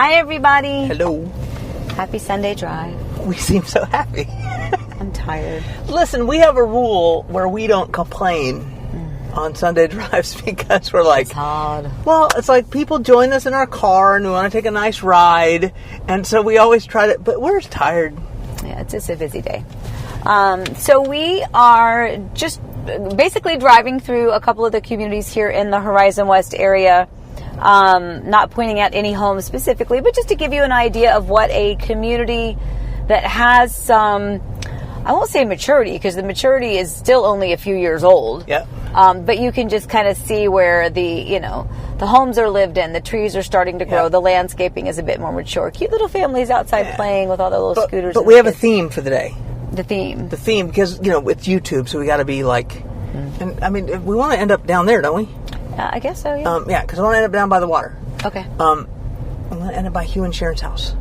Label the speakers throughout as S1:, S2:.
S1: Hi, everybody.
S2: Hello.
S1: Happy Sunday drive.
S2: We seem so happy.
S1: I'm tired.
S2: Listen, we have a rule where we don't complain on Sunday drives because we're like...
S1: It's hard.
S2: Well, it's like people join us in our car and we want to take a nice ride. And so we always try to... But we're just tired.
S1: Yeah, it's just a busy day. So we are just basically driving through a couple of the communities here in the Horizon West area. Not pointing at any homes specifically, but just to give you an idea of what a community that has some, I won't say maturity, because the maturity is still only a few years old.
S2: Yeah.
S1: But you can just kind of see where the homes are lived in, the trees are starting to grow, the landscaping is a bit more mature. Cute little families outside playing with all their little scooters.
S2: But we have a theme for the day.
S1: The theme,
S2: because, it's YouTube, so we got to be like, and I mean, we want to end up down there, don't we?
S1: I guess so, yeah.
S2: Yeah, because I want to end up down by the water.
S1: Okay.
S2: I'm going to end up by Hugh and Sharon's house,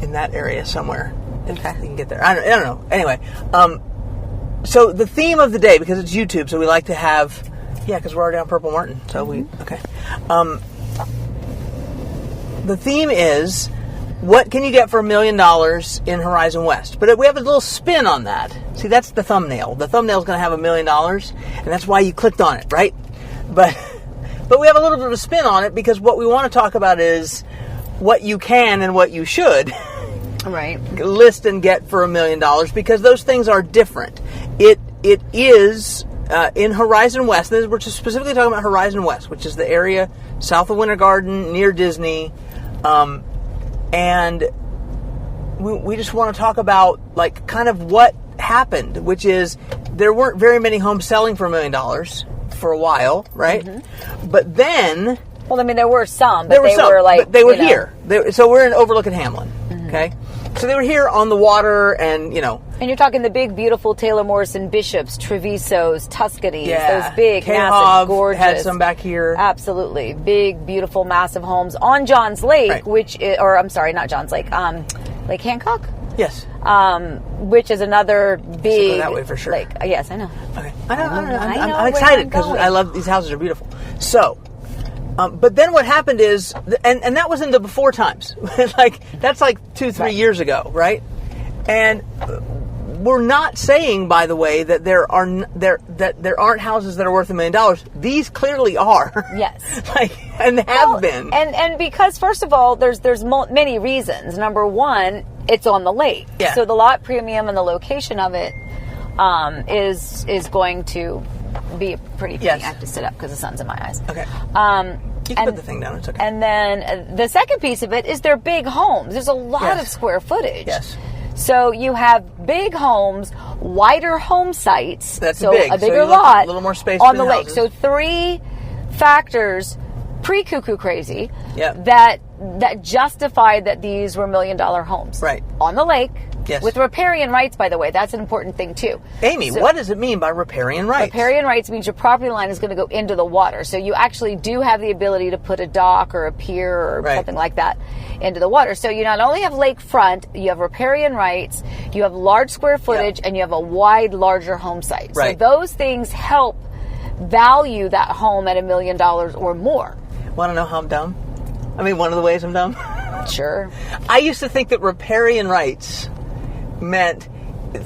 S2: in that area somewhere.
S1: Okay.
S2: If you can get there. I don't know. Anyway, so the theme of the day, because it's YouTube, so we like to have, because we're already on Purple Martin, so okay. The theme is, what can you get for $1 million in Horizon West? But we have a little spin on that. See, that's the thumbnail. The thumbnail's going to have $1 million, and that's why you clicked on it, right? But we have a little bit of a spin on it because what we want to talk about is what you can and what you should list and get for $1 million, because those things are different. It is in Horizon West. We're just specifically talking about Horizon West, which is the area south of Winter Garden, near Disney, and we just want to talk about like kind of what happened, which is there weren't very many homes selling for $1 million. For a while, right? Mm-hmm. But then...
S1: Well, I mean, there were some, but they were
S2: here. So we're in Overlook at Hamlin, okay? So they were here on the water and,
S1: And you're talking the big, beautiful Taylor Morrison Bishops, Trevisos, Tuscanys, those big, massive, gorgeous...
S2: had some back here.
S1: Absolutely. Big, beautiful, massive homes on Johns Lake, I'm sorry, not Johns Lake, Lake Hancock?
S2: Yes.
S1: Which is another big...
S2: Go that way for sure.
S1: Lake. Yes, I know.
S2: Okay. I'm excited because I love these houses are beautiful. So, but then what happened is, and that was in the before times. That's like 2-3 years ago, right? And we're not saying, by the way, that there aren't houses that are worth $1 million. These clearly are.
S1: Yes.
S2: And have been.
S1: And because first of all, there's many reasons. Number one, it's on the lake.
S2: Yeah.
S1: So the lot premium and the location of it is going to be a pretty thing.
S2: Yes.
S1: I have to sit up because the sun's in my eyes.
S2: Okay. You can put the thing down. It's okay.
S1: And then the second piece of it is they're big homes. There's a lot of square footage.
S2: Yes.
S1: So you have big homes, wider home sites.
S2: That's
S1: a
S2: bigger
S1: lot,
S2: a little more space
S1: on the lake.
S2: houses.
S1: So 3 factors pre-cuckoo crazy
S2: Yep.
S1: that justified that these were $1 million homes.
S2: Right.
S1: On the lake.
S2: Yes.
S1: With riparian rights, by the way. That's an important thing, too.
S2: Amy, what does it mean by riparian rights?
S1: Riparian rights means your property line is going to go into the water. So you actually do have the ability to put a dock or a pier or something like that into the water. So you not only have lakefront, you have riparian rights, you have large square footage, and you have a wide, larger home site.
S2: Right.
S1: So those things help value that home at $1 million or more.
S2: Want to know how I'm dumb? I mean, one of the ways I'm dumb?
S1: Sure.
S2: I used to think that riparian rights meant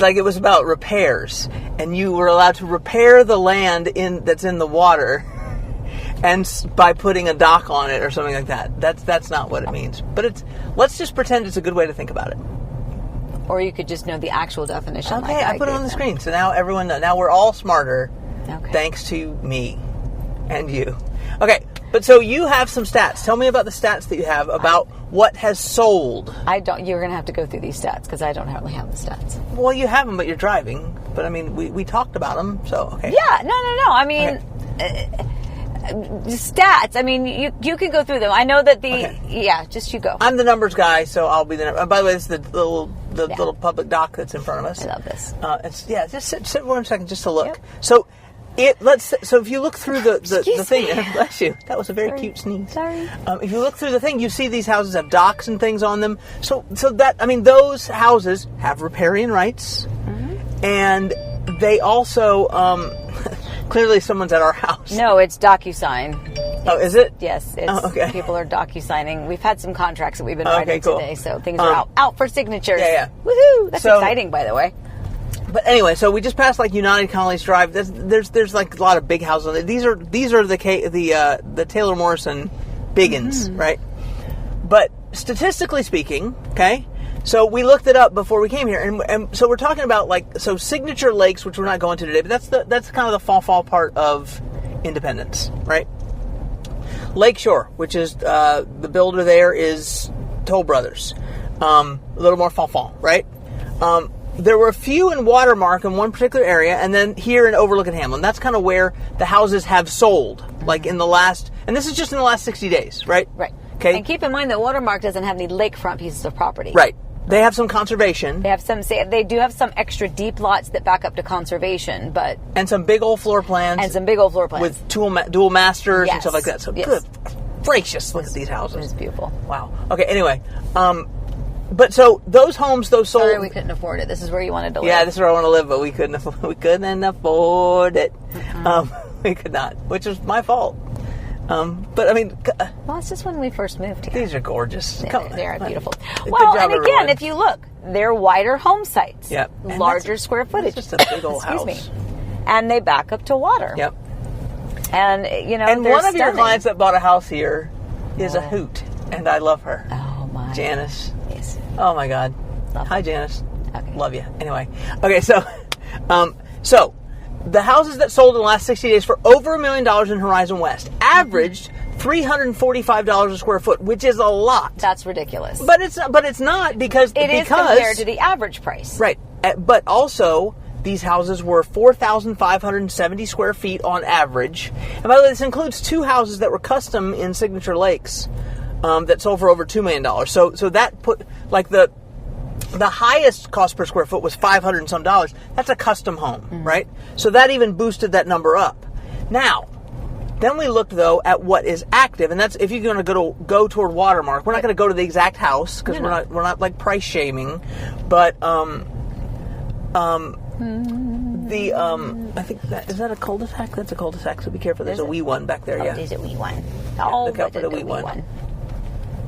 S2: like it was about repairs, and you were allowed to repair the land that's in the water, and by putting a dock on it or something like that. That's not what it means. But let's just pretend it's a good way to think about it.
S1: Or you could just know the actual definition.
S2: Okay, I put it on the screen, so now everyone knows. Now we're all smarter, thanks to me and you. Okay. But so you have some stats. Tell me about the stats that you have about what has sold.
S1: I don't. You're going to have to go through these stats because I don't really have the stats.
S2: Well, you have them, but you're driving. But I mean, we talked about them, so okay.
S1: Yeah, no. I mean, stats. I mean, you can go through them. I know that just you go.
S2: I'm the numbers guy, so I'll be the. By the way, this is the little public dock that's in front of us.
S1: I love this.
S2: Just sit 1 second just to look. Sure. So. So if you look through the thing, bless you, that was a very cute sneeze.
S1: Sorry.
S2: If you look through the thing, you see these houses have docks and things on them. So that, I mean, those houses have riparian rights, and they also clearly someone's at our house.
S1: No, it's DocuSign.
S2: Oh, is it?
S1: Yes. It's,
S2: okay.
S1: People are docu-signing. We've had some contracts that we've been writing
S2: cool.
S1: today, so things are out for signatures.
S2: Yeah.
S1: Woohoo! That's exciting, by the way.
S2: But anyway, so we just passed like United Colonies Drive. There's like a lot of big houses. These are the Taylor Morrison biggins, right? But statistically speaking, okay. So we looked it up before we came here, and so we're talking about Signature Lakes, which we're not going to today, but that's kind of the fall part of Independence, right? Lakeshore, which is the builder there is Toll Brothers, a little more fall, right? There were a few in Watermark in one particular area, and then here in Overlook and Hamlin. That's kind of where the houses have sold, like in the last, and this is just in the last 60 days, right?
S1: Right.
S2: Okay.
S1: And keep in mind that Watermark doesn't have any lakefront pieces of property.
S2: Right. They have some conservation.
S1: They do have some extra deep lots that back up to conservation, but
S2: and some big old floor plans. With dual masters and stuff like that. So good gracious, look at these houses.
S1: It's beautiful.
S2: Wow. Okay. Anyway, but so those homes, those sold.
S1: Sorry, we couldn't afford it. This is where you wanted to live.
S2: Yeah, this is where I want to live, but we couldn't afford it. We could not, which is my fault. But I mean,
S1: well, it's just when we first moved here.
S2: These are gorgeous.
S1: They are beautiful. Well, and again, if you look, they're wider home sites.
S2: Yep.
S1: Larger square footage.
S2: It's just a big old house.
S1: Excuse me. And they back up to water.
S2: Yep.
S1: And
S2: and one of your clients that bought a house here is a hoot, and I love her.
S1: Oh my.
S2: Janice.
S1: Yes.
S2: Oh my God. Hi, Janice.
S1: Okay.
S2: Love you. Anyway. Okay. So the houses that sold in the last 60 days for over $1 million in Horizon West averaged $345 a square foot, which is a lot.
S1: That's ridiculous.
S2: But it's not because
S1: it is compared to the average price.
S2: Right. But also, these houses were 4,570 square feet on average. And by the way, this includes 2 houses that were custom in Signature Lakes that sold for over $2 million. So that put like the highest cost per square foot was $500 and some. That's a custom home, right? So that even boosted that number up. Now, then we looked though at what is active, and that's if you're going to go toward Watermark. We're not going to go to the exact house because we're not like price shaming, but I think is that a cul-de-sac? That's a cul-de-sac. So be careful. There's a wee one back there.
S1: There's a wee one.
S2: Look out for the wee one.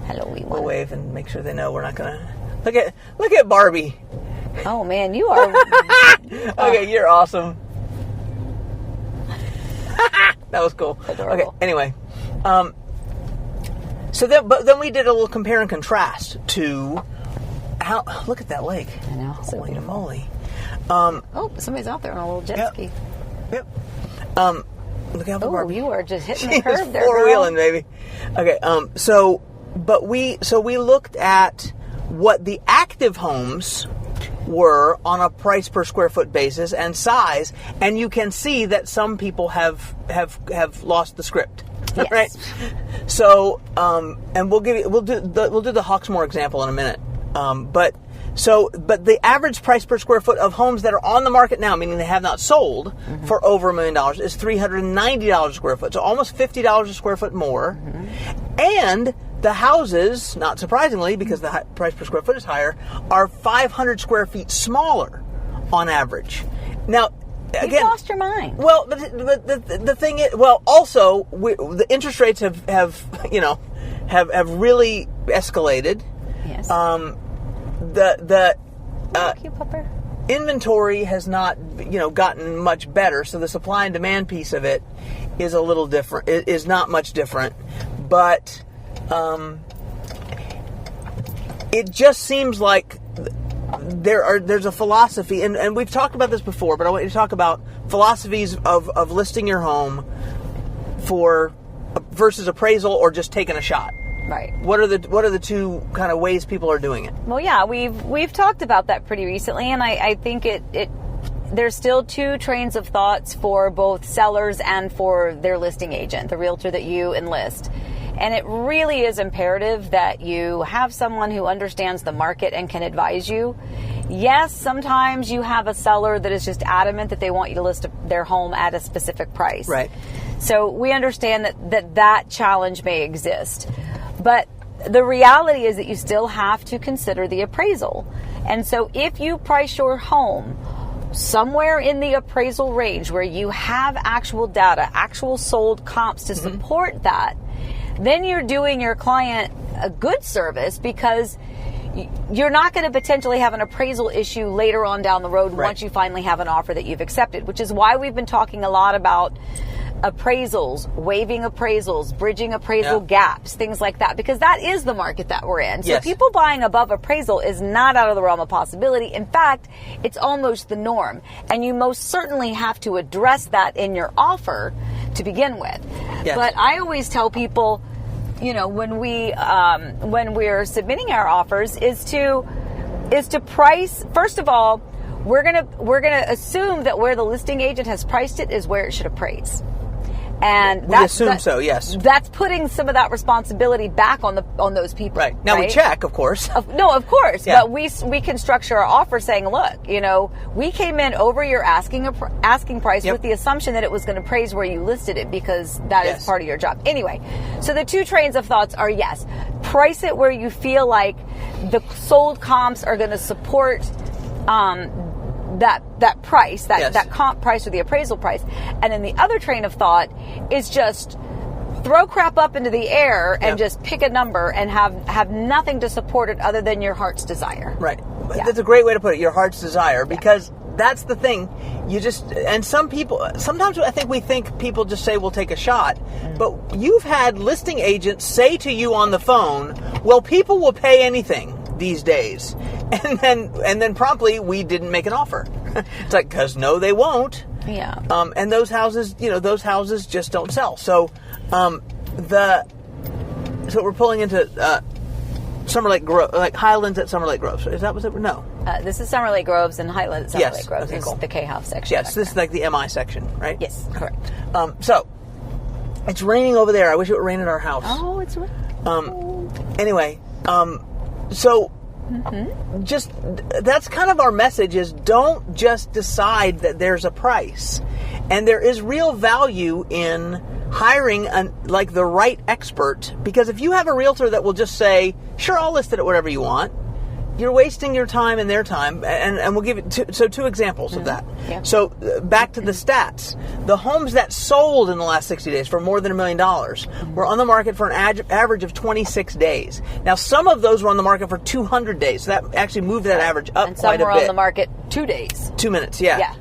S1: Hello, wee one.
S2: We'll wave and make sure they know we're not going to. Look at Barbie.
S1: Oh man, you are.
S2: Okay, you're awesome. That was cool.
S1: Adorable.
S2: Okay. Anyway, so then we did a little compare and contrast to how. Look at that lake.
S1: I know.
S2: Holy moly.
S1: Somebody's out there on a little jet ski.
S2: Yep. Look out for Barbie.
S1: You are just hitting the curve there,
S2: four wheeling, baby. Okay. We looked at what the active homes were on a price per square foot basis and size, and you can see that some people have lost the script.
S1: Yes.
S2: Right? So, and we'll do the Hawksmoor example in a minute. But the average price per square foot of homes that are on the market now, meaning they have not sold for over $1 million, is $390 a square foot. So almost $50 a square foot more. And the houses, not surprisingly, because the price per square foot is higher, are 500 square feet smaller on average. Now, again,
S1: you lost your mind.
S2: Well, but the thing is, also the interest rates have really escalated.
S1: Yes.
S2: The
S1: cute pupper.
S2: Inventory has not gotten much better, so the supply and demand piece of it is a little different. It is not much different, but it just seems like there's a philosophy, and we've talked about this before, but I want you to talk about philosophies of listing your home for versus appraisal or just taking a shot.
S1: Right.
S2: What are the two kind of ways people are doing it?
S1: Well, yeah, we've talked about that pretty recently, and I think there's still 2 trains of thoughts for both sellers and for their listing agent, the realtor that you enlist. And it really is imperative that you have someone who understands the market and can advise you. Yes, sometimes you have a seller that is just adamant that they want you to list their home at a specific price.
S2: Right.
S1: So we understand that challenge may exist. But the reality is that you still have to consider the appraisal. And so if you price your home somewhere in the appraisal range where you have actual data, actual sold comps to support that, then you're doing your client a good service, because you're not going to potentially have an appraisal issue later on down the road once you finally have an offer that you've accepted, which is why we've been talking a lot about appraisals, waiving appraisals, bridging appraisal gaps, things like that, because that is the market that we're in. So people buying above appraisal is not out of the realm of possibility. In fact, it's almost the norm. And you most certainly have to address that in your offer to begin with. Yes. But I always tell people, you know, when we're submitting our offers is to price. First of all, we're gonna assume that where the listing agent has priced it is where it should appraise. And
S2: we assume so, yes.
S1: That's putting some of that responsibility back on those people.
S2: Right. Now we check, of course.
S1: No, of course. Yeah. But we can structure our offer saying, look, you know, we came in over your asking price with the assumption that it was going to appraise where you listed it, because that is part of your job. Anyway, so the two trains of thoughts are, yes, price it where you feel like the sold comps are going to support that price, that comp price or the appraisal price. And then the other train of thought is just throw crap up into the air and just pick a number and have nothing to support it other than your heart's desire.
S2: Right. That's a great way to put it, your heart's desire, because that's the thing. You just, and some people, sometimes I think we think people just say, we'll take a shot. But you've had listing agents say to you on the phone, well, people will pay anything these days. And then promptly we didn't make an offer. It's like, because no, they won't.
S1: Yeah.
S2: And those houses, those houses just don't sell. So, so we're pulling into Summerlake Grove, like Highlands at Summerlake Groves. Is that what it? No.
S1: This is Summerlake Groves, and Highlands at Summerlake Groves is the K-House section.
S2: Yes, this is like the MI section, right?
S1: Yes, correct.
S2: So it's raining over there. I wish it would rain at our house.
S1: Oh, it's raining.
S2: Anyway, so. Just that's kind of our message, is don't just decide that there's a price, and there is real value in hiring the right expert, because if you have a realtor that will just say, sure, I'll list it at whatever you want, you're wasting your time and their time. And we'll give it two examples of that. Yeah. So back to the stats. The homes that sold in the last 60 days for more than $1 million were on the market for an average of 26 days. Now, some of those were on the market for 200 days. So that actually moved that average up quite a bit.
S1: And some were on the market 2 days.
S2: 2 minutes, yeah.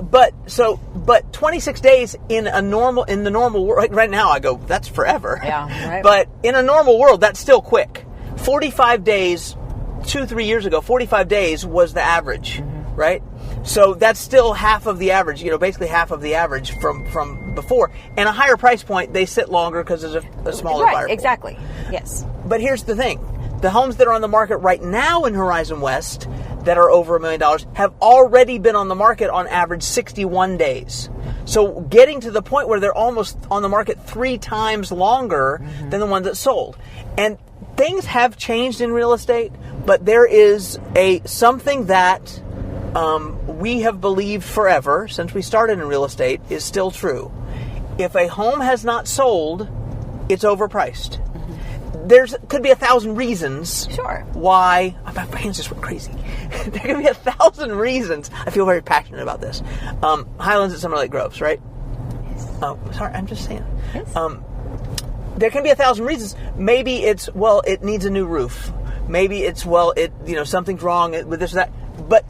S2: But 26 days in the normal world, right now I go, that's forever.
S1: Yeah, right.
S2: But in a normal world, that's still quick. 45 days, 2-3 years ago, 45 days was the average, right? So that's still half of the average, basically half of the average from before. And a higher price point, they sit longer because there's a smaller buyer pool.
S1: Exactly, yes.
S2: But here's the thing. The homes that are on the market right now in Horizon West that are over $1 million have already been on the market on average 61 days. So getting to the point where they're almost on the market 3 times longer than the ones that sold. And things have changed in real estate, but there is something that we have believed forever since we started in real estate is still true. If a home has not sold, it's overpriced. There could be 1,000 reasons why. My hands just went crazy. There could be 1,000 reasons. I feel very passionate about this. Highlands at Summerlake Groves, right? Yes. Oh, sorry, I'm just saying. Yes. There can be 1,000 reasons. Maybe it's, well, it needs a new roof. Maybe it's, well, something's wrong with this or that. But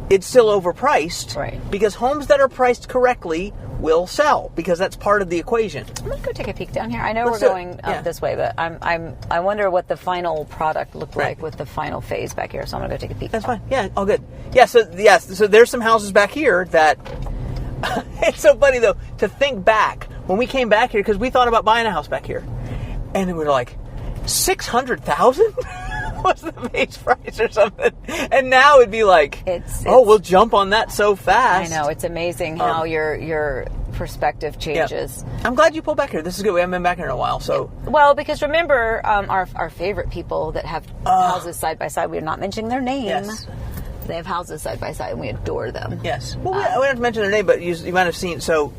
S2: it's still overpriced.
S1: Right.
S2: Because homes that are priced correctly will sell, because that's part of the equation.
S1: I'm going to go take a peek down here. I know we're going this way, but I wonder what the final product looked like with the final phase back here. So I'm going to go take a peek.
S2: That's fine. Yeah, all good. Yeah, so there's some houses back here that it's so funny though to think back when we came back here, because we thought about buying a house back here, and we were like, 600,000 was the base price or something, and now it'd be like, we'll jump on that so fast.
S1: I know, it's amazing how your perspective changes.
S2: Yeah. I'm glad you pulled back here. This is good. We haven't been back here in a while. So
S1: because remember our favorite people that have houses side by side. We're not mentioning their name.
S2: Yes.
S1: They have houses side by side, and we adore them.
S2: Yes. Well, we don't have to mention their name, but you might have seen. So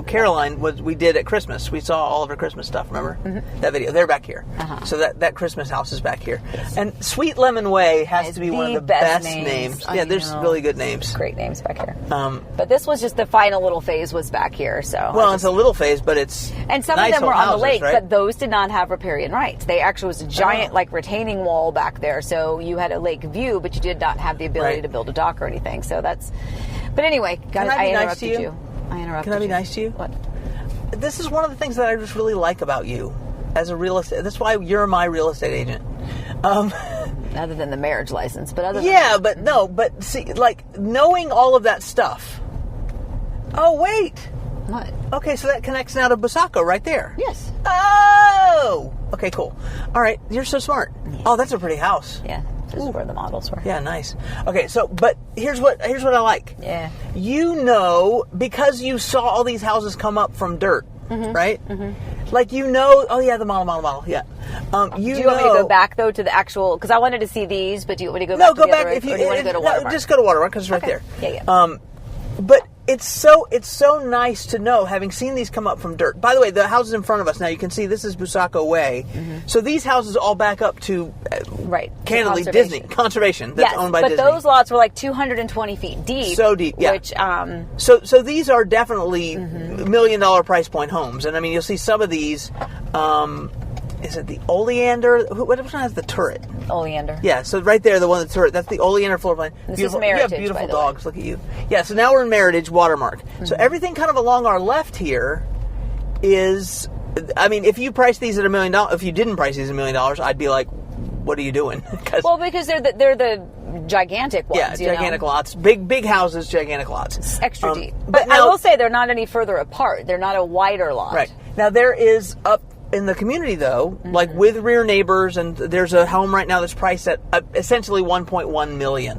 S2: Caroline we did at Christmas. We saw all of her Christmas stuff. Remember that video? They're back here. So that Christmas house is back here. Yes. And Sweet Lemon Way has to be one of the best names. Yeah, there's really good names.
S1: Great names back here. But this was just the final little phase was back here. So
S2: it's a little phase, but it's
S1: and some
S2: nice
S1: of them were on the lake,
S2: right?
S1: but those did not have riparian rights. They actually was a giant retaining wall back there, so you had a lake view, but you did not have the ability to build a dock or anything. So that's. But anyway, guys, I interrupted you. I interrupted you.
S2: Can I be nice to you?
S1: What?
S2: This is one of the things that I just really like about you as a real estate. That's why you're my real estate agent.
S1: Other than the marriage license, but other
S2: than but see, like knowing all of that stuff. Oh wait.
S1: What?
S2: Okay, so that connects now to Busacco right there.
S1: Yes.
S2: Oh. Okay, cool. All right, you're so smart. Yeah. Oh, that's a pretty house.
S1: Yeah. This is where the models were.
S2: Yeah, nice. Okay, so but here's what I like.
S1: Yeah.
S2: You know, because you saw all these houses come up from dirt, right? Mm-hmm. Like oh yeah, the model, yeah.
S1: Do you want me to go back though to the actual? Because I wanted to see these, but do you want me to go back?
S2: No, go back
S1: if you want to go to Watermark.
S2: No, just go to Watermark because it's right there.
S1: Yeah.
S2: But it's so nice to know, having seen these come up from dirt. By the way, the houses in front of us now, you can see this is Busacco Way. Mm-hmm. So these houses all back up to, candidly, Disney. Conservation. That's owned by Disney.
S1: But those lots were like 220 feet deep.
S2: So deep, yeah.
S1: Which,
S2: So these are definitely $1 million price point homes. And I mean, you'll see some of these, is it the Oleander? Which one has the turret?
S1: Oleander.
S2: Yeah, so right there, the one with the turret. That's the Oleander floor plan.
S1: This is Meritage,
S2: you have beautiful dogs. Look at you. Yeah, so now we're in Meritage, Watermark. Mm-hmm. So everything kind of along our left here is, I mean, if you price these at $1 million, if you didn't price these at $1 million, I'd be like, what are you doing?
S1: Because they're the gigantic ones.
S2: Yeah, gigantic lots. Big houses, gigantic lots.
S1: It's extra deep. But now, I will say they're not any further apart. They're not a wider lot.
S2: Right. Now there is up in the community, though, like with rear neighbors, and there's a home right now that's priced at essentially $1.1 million.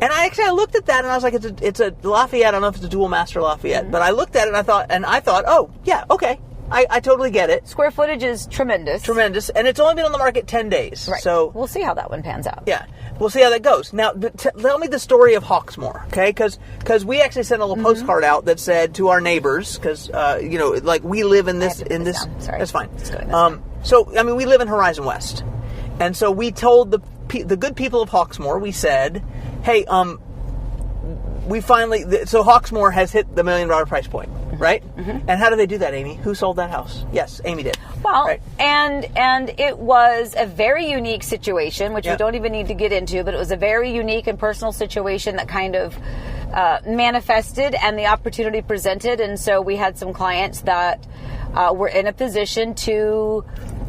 S2: And I looked at that and I was like, it's a Lafayette. I don't know if it's a dual master Lafayette, but I looked at it and I thought, oh yeah, okay, I totally get it.
S1: Square footage is tremendous, and
S2: it's only been on the market 10 days.
S1: Right.
S2: So
S1: we'll see how that one pans out.
S2: Yeah, we'll see how that goes. Now, tell me the story of Hawksmoor, okay? Because we actually sent a little postcard out that said to our neighbors, because like we live in this
S1: Sorry.
S2: That's fine.
S1: So
S2: I mean, we live in Horizon West, and so we told the good people of Hawksmoor, we said, hey, we finally, so Hawksmoor has hit the $1 million price point, right? Mm-hmm. And how do they do that, Amy? Who sold that house? Yes, Amy did.
S1: Well, right. and it was a very unique situation, which we don't even need to get into, but it was a very unique and personal situation that kind of manifested and the opportunity presented. And so we had some clients that were in a position to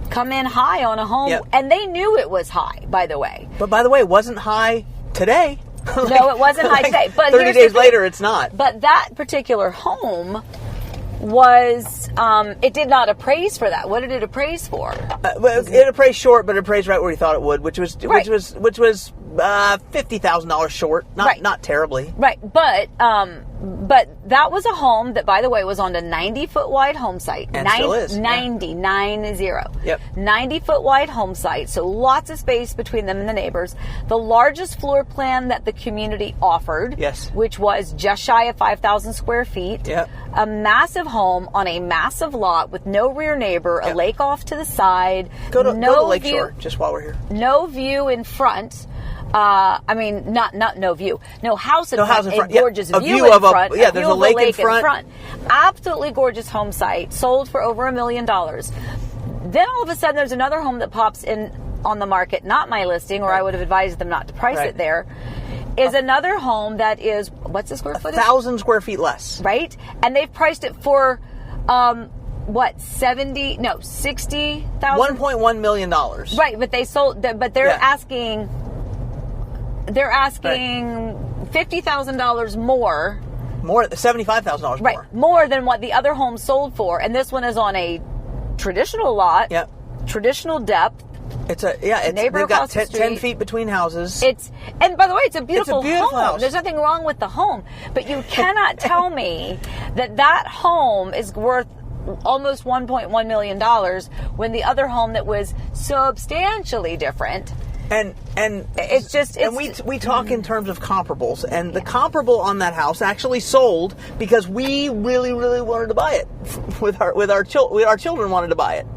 S1: come in high on a home, and they knew it was high, by the way.
S2: But by the way, it wasn't high today.
S1: No, it wasn't high today. But
S2: 30 days later, it's not.
S1: But that particular home was, it did not appraise for that. What did it appraise for?
S2: It appraised short, but it appraised right where he thought it would, which was $50,000 short. Not terribly. Right,
S1: but that was a home that, by the way, was on a 90-foot wide home site.
S2: And still is.
S1: 90.
S2: Yep.
S1: 90-foot wide home site, so lots of space between them and the neighbors. The largest floor plan that the community offered, which was just shy of 5,000 square feet.
S2: Yep.
S1: A massive home on a massive lot with no rear neighbor, a lake off to the side.
S2: Go to Lakeshore, just while we're here.
S1: No view in front. I mean, not no view. No house in front. A gorgeous view in front.
S2: There's a lake in front.
S1: Absolutely gorgeous home site. Sold for over $1 million. Then all of a sudden, there's another home that pops in on the market. Not my listing, or I would have advised them not to price it there. Is another home that is, what's the square footage?
S2: 1,000 square feet less.
S1: Right, and they've priced it for. $60,000?
S2: $1.1 million.
S1: Right, but they sold. But they're asking. They're asking $50,000 more.
S2: More, $75,000 more.
S1: Right, more than what the other home sold for, and this one is on a traditional lot.
S2: Yep.
S1: Traditional depth.
S2: They've got 10 feet between houses.
S1: And by the way, it's a beautiful home.
S2: House.
S1: There's nothing wrong with the home, but you cannot tell me that home is worth almost $1.1 million when the other home that was substantially different
S2: And
S1: it's just,
S2: and we talk in terms of comparables, and the comparable on that house actually sold because we really wanted to buy it with our children wanted to buy it,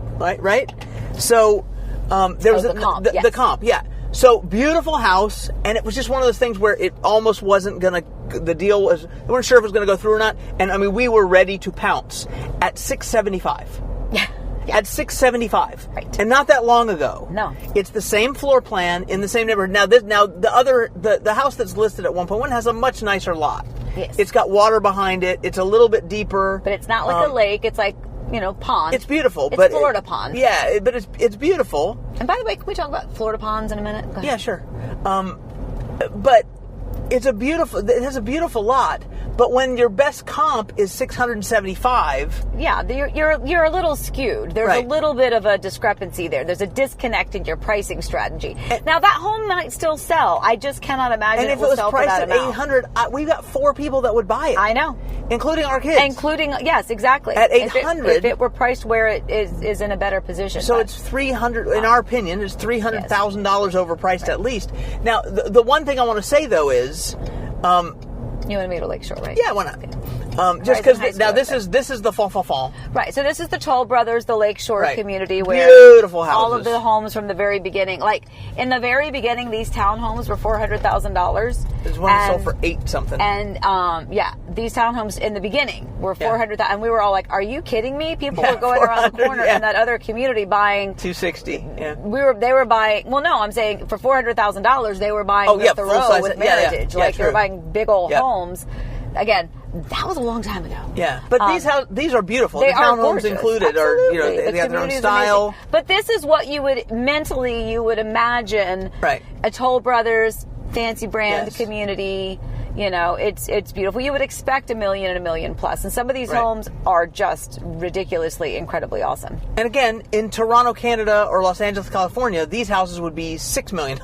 S2: right. So there was the comp, yeah. So beautiful house, and it was just one of those things where it almost wasn't gonna. The deal was, we weren't sure if it was gonna go through or not, and I mean we were ready to pounce at $675.
S1: Yeah.
S2: At $675,
S1: right?
S2: And not that long ago.
S1: No,
S2: it's the same floor plan in the same neighborhood. Now the house that's listed at 1.1 has a much nicer lot.
S1: Yes,
S2: it's got water behind it. It's a little bit deeper,
S1: but it's not like a lake. It's like pond.
S2: It's beautiful.
S1: It's Florida pond.
S2: Yeah, but it's beautiful.
S1: And by the way, can we talk about Florida ponds in a minute? Go ahead.
S2: Yeah, sure. But it has a beautiful lot. But when your best comp is 675,
S1: yeah, you're a little skewed. There's a little bit of a discrepancy there. There's a disconnect in your pricing strategy. Now that home might still sell. I just cannot imagine
S2: and
S1: it
S2: if
S1: will
S2: it was
S1: sell
S2: priced
S1: for that
S2: at
S1: amount.
S2: $800, we've got 4 people that would buy it.
S1: I know,
S2: including our kids.
S1: Yes, exactly.
S2: At $800,
S1: if it were priced where it is in a better position.
S2: So it's $300. In our opinion, it's $300,000 overpriced at least. Now, the one thing I want to say though is.
S1: You want to meet a Lakeshore, right?
S2: Yeah, why not? Just because now this is the fall.
S1: Right. So this is the Toll Brothers, the Lakeshore community, where
S2: beautiful houses.
S1: All of the homes from the very beginning. Like in the very beginning, these townhomes were $400,000.
S2: There's one that sold for $8 something.
S1: And these townhomes in the beginning were $400,000, and we were all like, "Are you kidding me?" People were going around the corner in that other community buying
S2: $260. Yeah.
S1: They were buying. Well, no, I'm saying for $400,000 they were buying the Thoreau with Meritage. They were buying big old homes. Again, that was a long time ago.
S2: Yeah, but these are beautiful.
S1: They
S2: the
S1: are
S2: townhomes
S1: gorgeous.
S2: included
S1: Absolutely.
S2: are they have their own style.
S1: Amazing. But this is what you would imagine.
S2: Right.
S1: A Toll Brothers fancy brand community. It's beautiful. You would expect $1 million and $1 million plus, and some of these homes are just ridiculously, incredibly awesome.
S2: And again, in Toronto, Canada, or Los Angeles, California, these houses would be $6 million.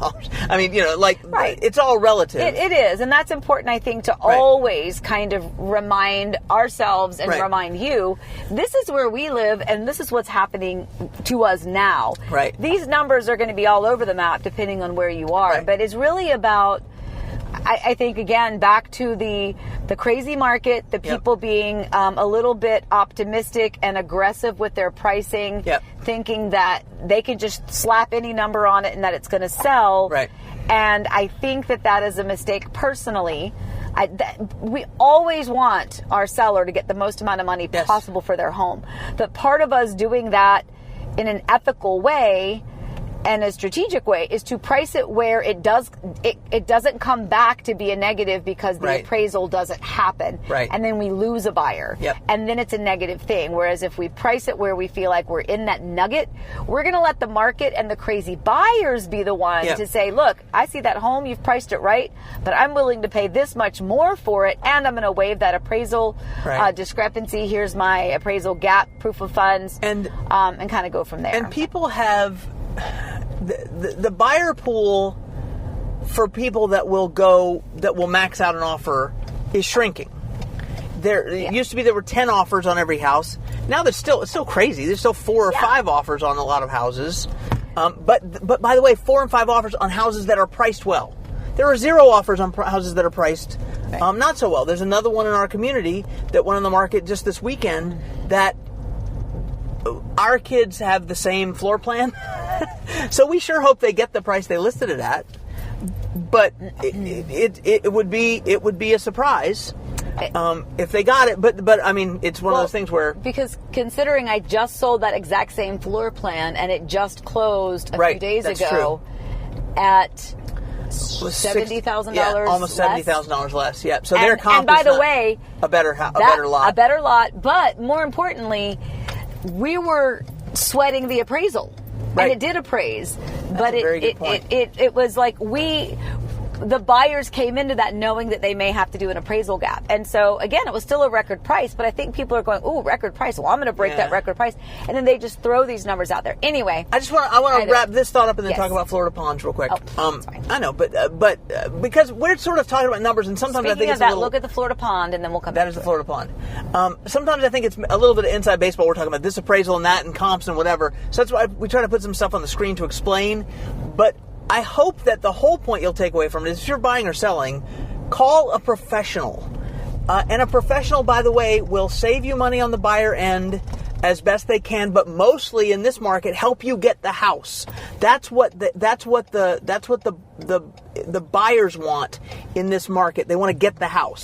S2: I mean, it's all relative.
S1: It is, and that's important, I think, to always kind of remind ourselves and remind you, this is where we live, and this is what's happening to us now.
S2: Right.
S1: These numbers are going to be all over the map depending on where you are, but it's really about. I think, again, back to the crazy market, the people being a little bit optimistic and aggressive with their pricing, thinking that they can just slap any number on it and that it's going to sell.
S2: Right.
S1: And I think that is a mistake personally. We always want our seller to get the most amount of money possible for their home. But part of us doing that in an ethical way and a strategic way is to price it where it doesn't come back to be a negative because the appraisal doesn't happen.
S2: Right.
S1: And then we lose a buyer.
S2: Yep.
S1: And then it's a negative thing. Whereas if we price it where we feel like we're in that nugget, we're going to let the market and the crazy buyers be the one to say, look, I see that home, you've priced it right, but I'm willing to pay this much more for it, and I'm going to waive that appraisal discrepancy. Here's my appraisal gap, proof of funds, and kind of go from there.
S2: And people have... The buyer pool for people that will max out an offer is shrinking. It used to be there were 10 offers on every house. Now it's still crazy. There's still 4 or 5 offers on a lot of houses. But by the way, 4 and 5 offers on houses that are priced well. There are 0 offers on houses that are priced not so well. There's another one in our community that went on the market just this weekend that our kids have the same floor plan. So we sure hope they get the price they listed it at. But it would be a surprise if they got it. But I mean, it's one of those things where,
S1: because considering I just sold that exact same floor plan and it just closed a few days ago at $70,000,
S2: almost $70,000 less. Yeah. So their comp
S1: and by the way,
S2: a better lot.
S1: But more importantly, we were sweating the appraisal.
S2: Right.
S1: And it did appraise, but
S2: it
S1: was like the buyers came into that knowing that they may have to do an appraisal gap. And so again, it was still a record price, but I think people are going, ooh, record price. Well, I'm going to break that record price. And then they just throw these numbers out there. Anyway.
S2: I want to wrap this thought up and then talk about Florida ponds real quick. I know, but because we're sort of talking about numbers, and sometimes I think it's a little...
S1: look at the Florida pond and then we'll come back.
S2: That is the Florida pond. Sometimes I think it's a little bit of inside baseball. We're talking about this appraisal and that and comps and whatever. So that's why we try to put some stuff on the screen to explain. But I hope that the whole point you'll take away from it is if you're buying or selling, call a professional. And a professional, by the way, will save you money on the buyer end as best they can, but mostly in this market, help you get the house. That's what the buyers want in this market. They want to get the house.